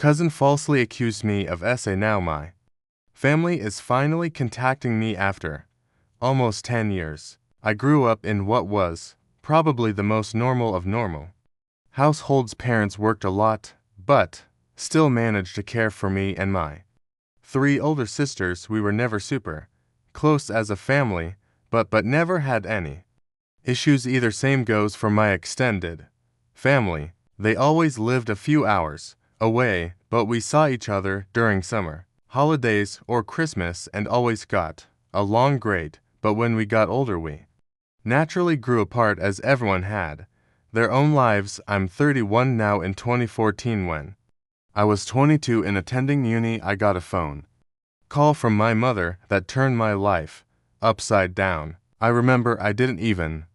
Cousin falsely accused me of SA. Now my family is finally contacting me after almost 10 years. I grew up in what was probably the most normal of normal households. Parents worked a lot, but still managed to care for me and my 3 older sisters. We were never super close as a family, but never had any issues either. Same goes for my extended family. They always lived a few hours away, but we saw each other during summer holidays or Christmas and always got along great. But when we got older, we naturally grew apart as everyone had their own lives. I'm 31 now. In 2014, when I was 22 and attending uni, I got a phone call from my mother that turned my life upside down. I remember I didn't even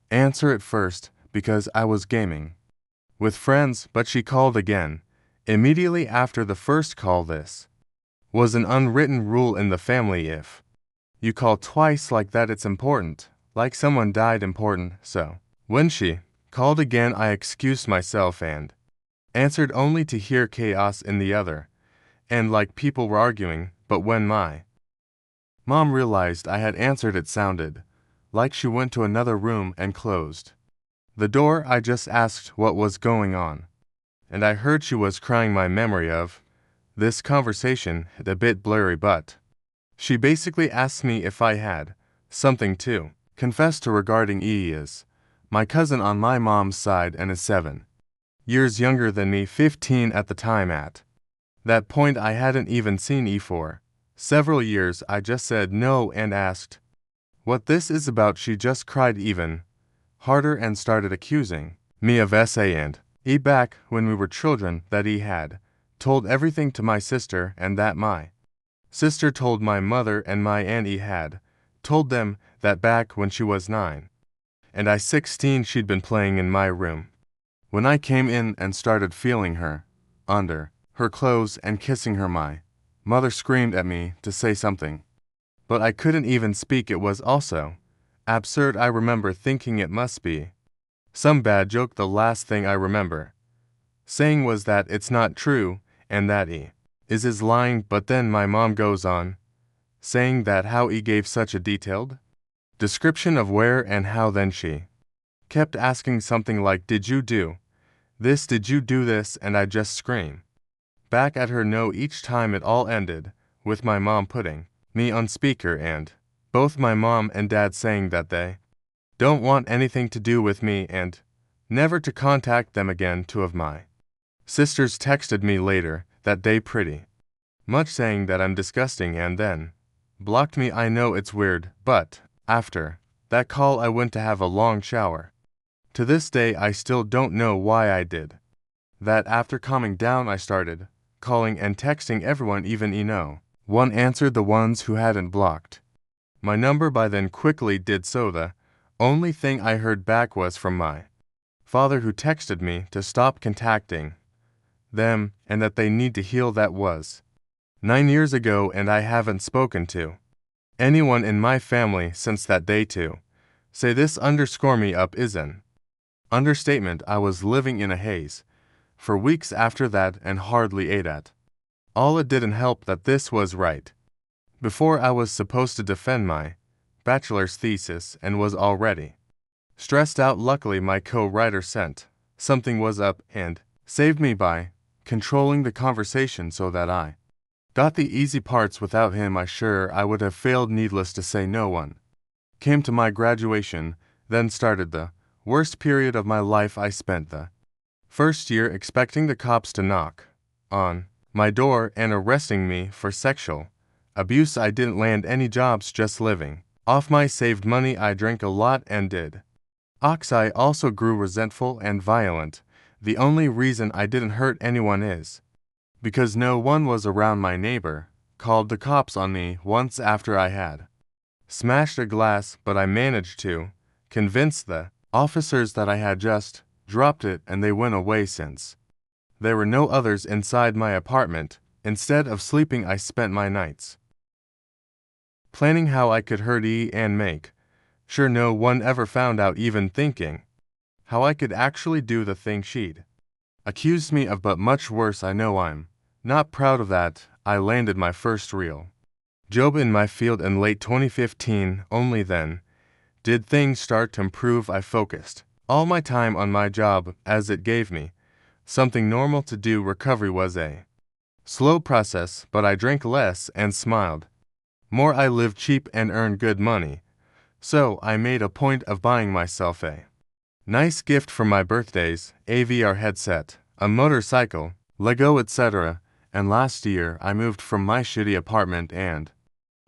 answer at first because I was gaming with friends, but she called again immediately after the first call. This was an unwritten rule in the family. If you call twice like that, it's important, like someone died important. So when she called again, I excused myself and answered only to hear chaos in the other and like people were arguing. But when my mom realized I had answered, it sounded like she went to another room and closed the door. I just asked what was going on, and I heard she was crying. My memory of this conversation is a bit blurry, but she basically asked me if I had something to confess to regarding E. Is my cousin on my mom's side and is 7 years younger than me, 15 at the time. At that point, I hadn't even seen E for several years. I just said no and asked what this is about. She just cried even harder and started accusing me of SA and E back when we were children, that E had told everything to my sister and that my sister told my mother and my aunt E had told them that back when she was 9 and I 16, she'd been playing in my room. When I came in and started feeling her under her clothes and kissing her, my mother screamed at me to say something, but I couldn't even speak. It was also absurd. I remember thinking it must be some bad joke. The last thing I remember saying was that it's not true and that E is lying. But then my mom goes on saying that how E gave such a detailed description of where and how. Then she kept asking something like, did you do this? Did you do this? And I just scream back at her no. Each time it all ended with my mom putting me on speaker and both my mom and dad saying that they don't want anything to do with me and never to contact them again. 2 of my sisters texted me later that day pretty much saying that I'm disgusting and then blocked me. I know it's weird, but after that call I went to have a long shower. To this day I still don't know why I did that. After calming down I started calling and texting everyone, even one answered, the ones who hadn't blocked my number by then quickly did so. The only thing I heard back was from my father, who texted me to stop contacting them and that they need to heal. That was 9 years ago and I haven't spoken to anyone in my family since that day. To say this underscore me up is an understatement. I was living in a haze for weeks after that and hardly ate at all. It didn't help that this was right before I was supposed to defend my bachelor's thesis and was already stressed out. Luckily my co-writer sent something was up and saved me by controlling the conversation so that I got the easy parts. Without him I would have failed. Needless to say, no one came to my graduation. Then started the worst period of my life. I spent the first year expecting the cops to knock on my door and arresting me for sexual abuse. I didn't land any jobs, just living off my saved money. I drank a lot and did I also grew resentful and violent. The only reason I didn't hurt anyone is because no one was around. My neighbor called the cops on me once after I had smashed a glass, but I managed to convince the officers that I had just dropped it and they went away. Since there were no others inside my apartment, instead of sleeping I spent my nights planning how I could hurt E and make sure no one ever found out, even thinking how I could actually do the thing she'd Accused me of, but much worse. I know I'm not proud of that. I landed my first real job in my field in late 2015. Only then did things start to improve. I focused all my time on my job as it gave me something normal to do. Recovery was a slow process, but I drank less and smiled more. I lived cheap and earned good money, so I made a point of buying myself a nice gift for my birthdays, a VR headset, a motorcycle, Lego, etc. And last year I moved from my shitty apartment and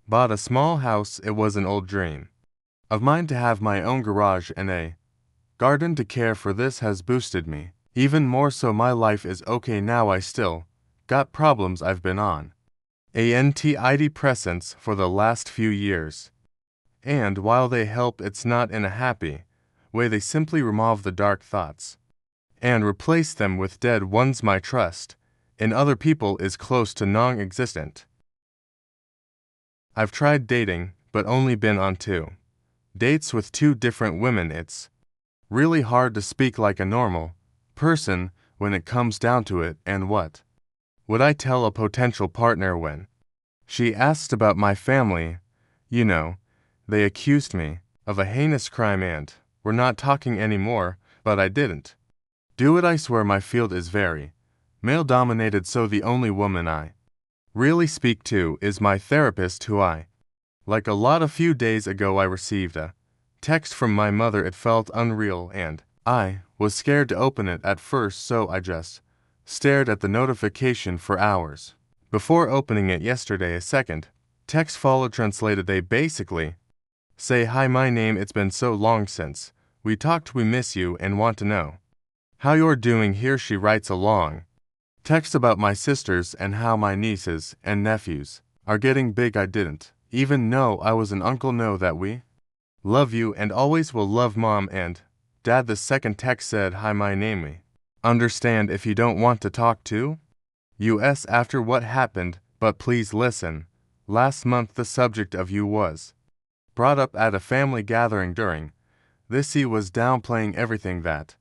bought a small house. It was an old dream of mine to have my own garage and a garden to care for. This has boosted me even more, so my life is okay now. I still got problems. I've been on antidepressants for the last few years, and while they help, it's not in a happy way. They simply remove the dark thoughts and replace them with dead ones. My trust in other people is close to non-existent. I've tried dating, but only been on 2 dates with 2 different women. It's really hard to speak like a normal person when it comes down to it. And what would I tell a potential partner when she asked about my family? You know, they accused me of a heinous crime and we're not talking anymore, but I didn't do it. I swear my field is very male-dominated, so the only woman I really speak to is my therapist, who I like a lot. A few days ago I received a text from my mother. It felt unreal and I was scared to open it at first, so I just stared at the notification for hours before opening it. Yesterday a second text followed. Translated, they basically say, "Hi, my name. It's been so long since we talked. We miss you and want to know how you're doing." Here she writes a long text about my sisters and how my nieces and nephews are getting big. I didn't even know I was an uncle. Know that we love you and always will love Mom and Dad. The second text said, "Hi, my name. We understand if you don't want to talk to us after what happened, but please listen. Last month the subject of you was brought up at a family gathering. During this he was downplaying everything that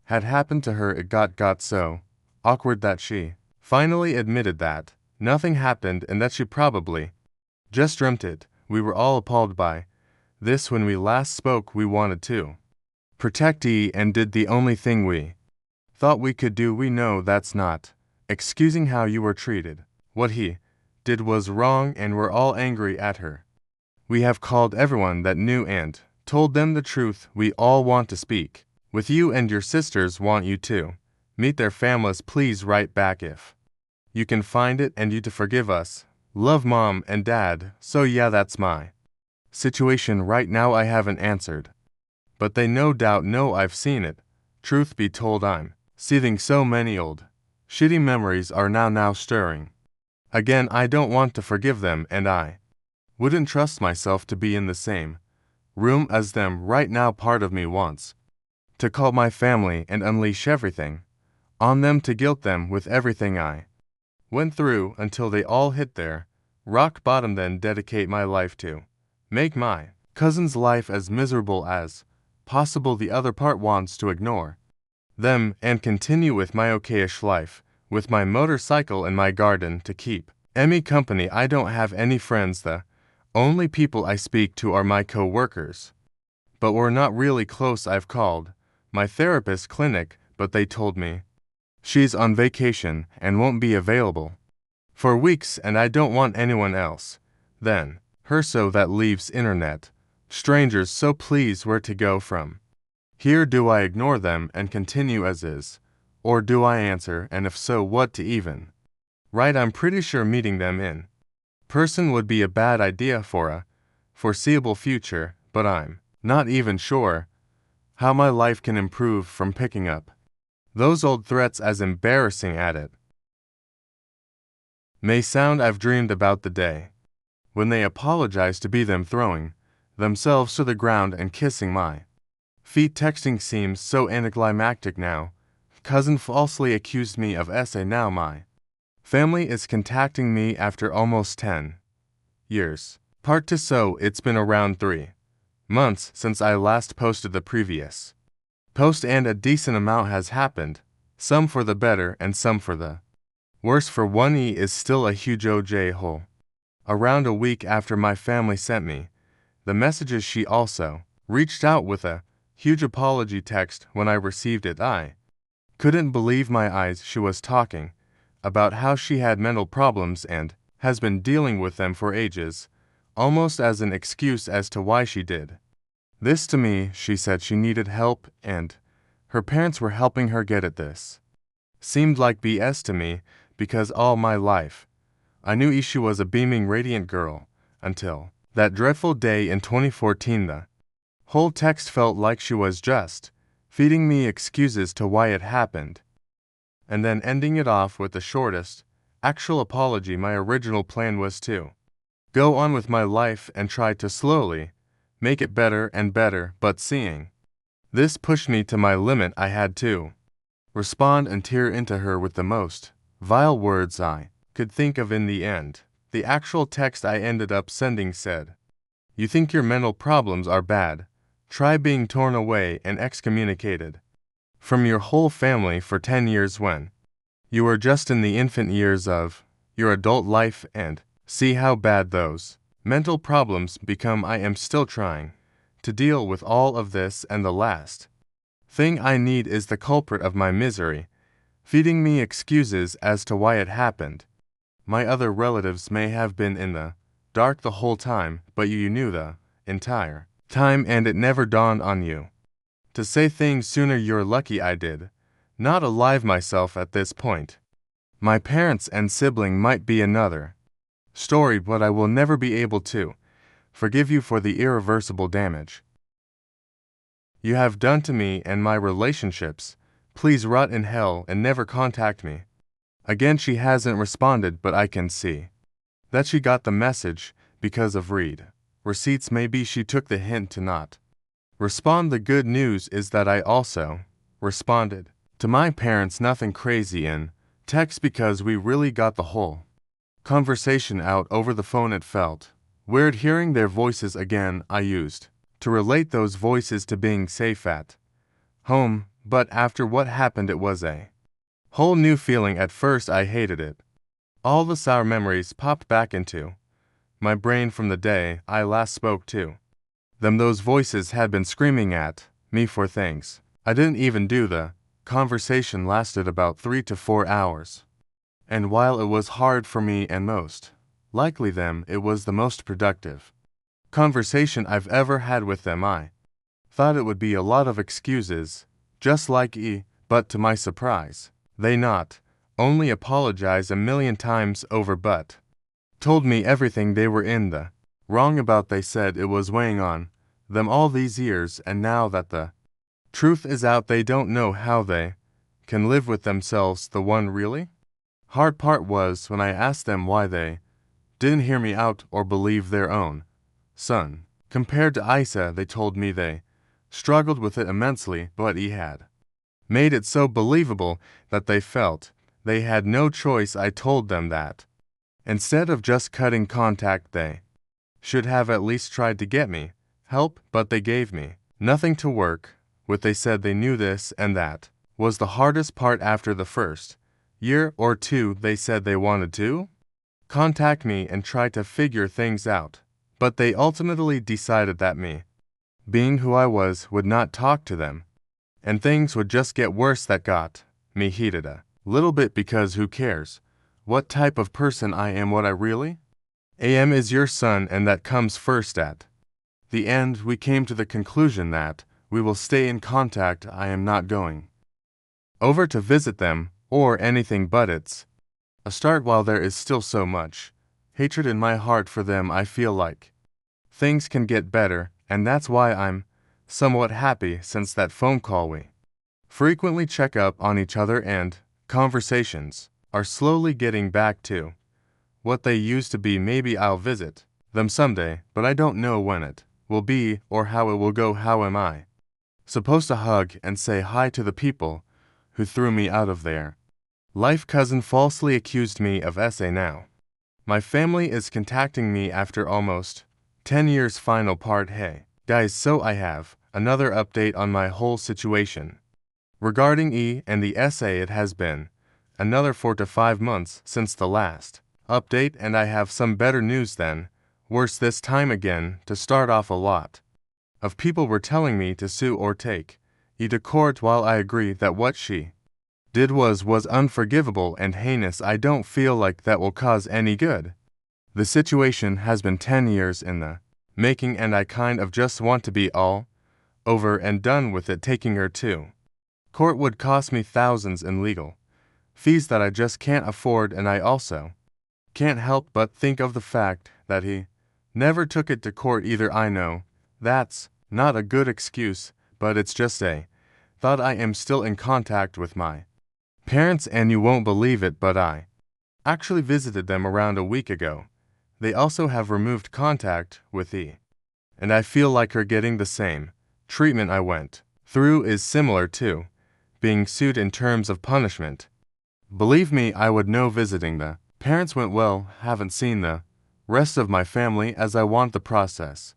had happened to her. It got so awkward that she finally admitted that nothing happened and that she probably just dreamt it. We were all appalled by this when we last spoke. We wanted to protect E and did the only thing we thought we could do. We know that's not excusing how you were treated. What he did was wrong and we're all angry at her. We have called everyone that knew and told them the truth. We all want to speak with you, and your sisters want you to meet their families. Please write back if you can find it, and you to forgive us. Love, Mom and Dad." So yeah, that's my situation right now. I haven't answered, but they no doubt know I've seen it. Truth be told, I'm seething. So many old shitty memories are now stirring again. I don't want to forgive them, and I wouldn't trust myself to be in the same room as them right now. Part of me wants to call my family and unleash everything on them, to guilt them with everything I went through until they all hit their rock bottom, then dedicate my life to make my cousin's life as miserable as possible. The other part wants to ignore them and continue with my okayish life, with my motorcycle and my garden to keep Emmy company. I don't have any friends. The only people I speak to are my co-workers, but we're not really close. I've called my therapist clinic, but they told me she's on vacation and won't be available for weeks, and I don't want anyone else than her, so that leaves internet strangers. So please, where to go from here? Do I ignore them and continue as is, or do I answer, and if so, what to even write? I'm pretty sure meeting them in person would be a bad idea for a foreseeable future, but I'm not even sure how my life can improve from picking up those old threats, as embarrassing at it may sound. I've dreamed about the day when they apologize to be them throwing themselves to the ground and kissing my feet. Texting seems so anticlimactic now. Cousin falsely accused me of SA. Now my family is contacting me after almost 10 years. Part 2. So it's been around 3 months since I last posted the previous post, and a decent amount has happened Some for the better and some for the worse. For 1E is still a huge OJ hole. Around a week after my family sent me the messages, she also reached out with a huge apology text. When I received it, I couldn't believe my eyes. She was talking about how she had mental problems and has been dealing with them for ages, almost as an excuse as to why she did this to me. She said she needed help and her parents were helping her get it. This seemed like BS to me because all my life I knew she was a beaming, radiant girl until that dreadful day in 2014. The whole text felt like she was just feeding me excuses to why it happened, and then ending it off with the shortest actual apology. My original plan was to go on with my life and try to slowly make it better and better, but seeing this pushed me to my limit. I had to respond and tear into her with the most vile words I could think of. In the end, the actual text I ended up sending said, "You think your mental problems are bad? Try being torn away and excommunicated from your whole family for 10 years when you were just in the infant years of your adult life and see how bad those mental problems become. I am still trying to deal with all of this, and the last thing I need is the culprit of my misery feeding me excuses as to why it happened. My other relatives may have been in the dark the whole time, but you knew the entire time, and it never dawned on you to say things sooner. You're lucky I did not alive myself at this point. My parents and sibling might be another story, but I will never be able to forgive you for the irreversible damage you have done to me and my relationships. Please rot in hell and never contact me again." She hasn't responded, but I can see that she got the message because of read receipts. Maybe she took the hint to not respond. The good news is that I also responded to my parents, nothing crazy in text, because we really got the whole conversation out over the phone. It felt weird hearing their voices again. I used to relate those voices to being safe at home, but after what happened it was a whole new feeling. At first I hated it. All the sour memories popped back into my brain from the day I last spoke to them. Those voices had been screaming at me for things I didn't even do. The conversation lasted about 3 to 4 hours, and while it was hard for me and most likely them, it was the most productive conversation I've ever had with them. I thought it would be a lot of excuses, just like but to my surprise, they not only apologized a million times over, but told me everything they were in the wrong about. They said it was weighing on them all these years, and now that the truth is out, they don't know how they can live with themselves. The one really hard part was when I asked them why they didn't hear me out or believe their own son. Compared to Isa, they told me they struggled with it immensely, but he had made it so believable that they felt they had no choice. I told them that instead of just cutting contact, they should have at least tried to get me help, but they gave me nothing to work with. They said they knew this, and that was the hardest part. After the first year or two, they said they wanted to contact me and try to figure things out, but they ultimately decided that me, being who I was, would not talk to them, and things would just get worse. That got me heated a little bit, because who cares what type of person I am? What I really am is your son, and that comes first. At the end, we came to the conclusion that we will stay in contact. I am not going over to visit them or anything, but it's a start. While there is still so much hatred in my heart for them, I feel like things can get better, and that's why I'm somewhat happy. Since that phone call, we frequently check up on each other, and conversations are slowly getting back to what they used to be. Maybe I'll visit them someday, but I don't know when it will be or how it will go. How am I supposed to hug and say hi to the people who threw me out of their life? Cousin falsely accused me of SA. Now my family is contacting me after almost 10 years. Final part. Hey guys, so I have another update on my whole situation. Regarding E and the essay, it has been another 4 to 5 months since the last update, and I have some better news then. Worse this time again. To start off, a lot of people were telling me to sue or take E to court. While I agree that what she did was unforgivable and heinous, I don't feel like that will cause any good. The situation has been 10 years in the making, and I kind of just want to be all over and done with it. Taking her to court would cost me thousands in legal fees that I just can't afford, and I also can't help but think of the fact that he never took it to court either. I know that's not a good excuse, but it's just a thought. I am still in contact with my parents, and you won't believe it, but I actually visited them around a week ago. They also have removed contact with E, and I feel like her getting the same treatment I went through is similar to being sued in terms of punishment. Believe me, I would know. Visiting the parents went well. Haven't seen the rest of my family, as I want the process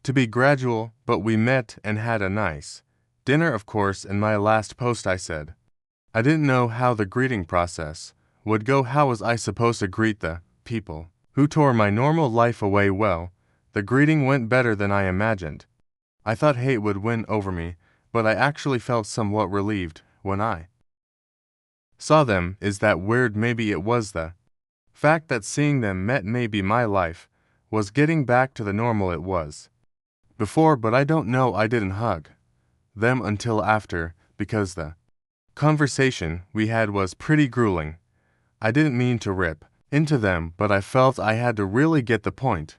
to be gradual, but we met and had a nice dinner, of course. In my last post I said I didn't know how the greeting process would go. How was I supposed to greet the people who tore my normal life away? Well, the greeting went better than I imagined. I thought hate would win over me, but I actually felt somewhat relieved when I saw them. Is that weird? Maybe it was the fact that seeing them met, maybe my life was getting back to the normal it was before, but I don't know. I didn't hug them until after, because the conversation we had was pretty grueling. I didn't mean to rip into them, but I felt I had to really get the point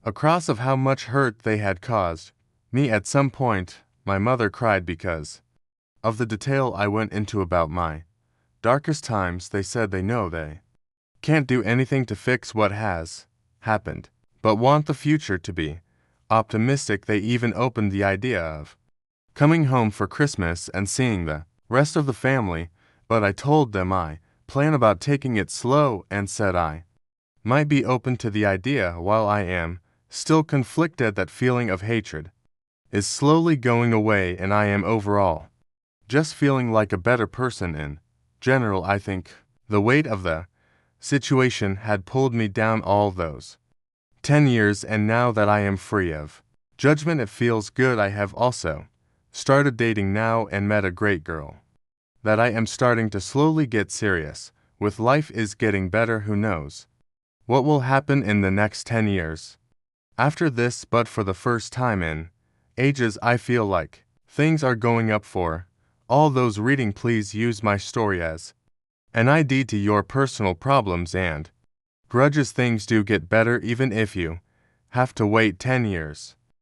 across of how much hurt they had caused me. At some point, my mother cried because of the detail I went into about my darkest times. They said they know they can't do anything to fix what has happened, but want the future to be optimistic. They even opened the idea of coming home for Christmas and seeing the rest of the family, but I told them I plan about taking it slow and said I might be open to the idea. While I am still conflicted, that feeling of hatred is slowly going away, and I am overall just feeling like a better person. In general, I think the weight of the situation had pulled me down all those 10 years, and now that I am free of judgment, it feels good. I have also started dating now and met a great girl that I am starting to slowly get serious with. Life is getting better. Who knows what will happen in the next 10 years after this, but for the first time in ages, I feel like things are going up. For all those reading, please use my story as an ID to your personal problems and grudges. Things do get better even if you have to wait 10 years.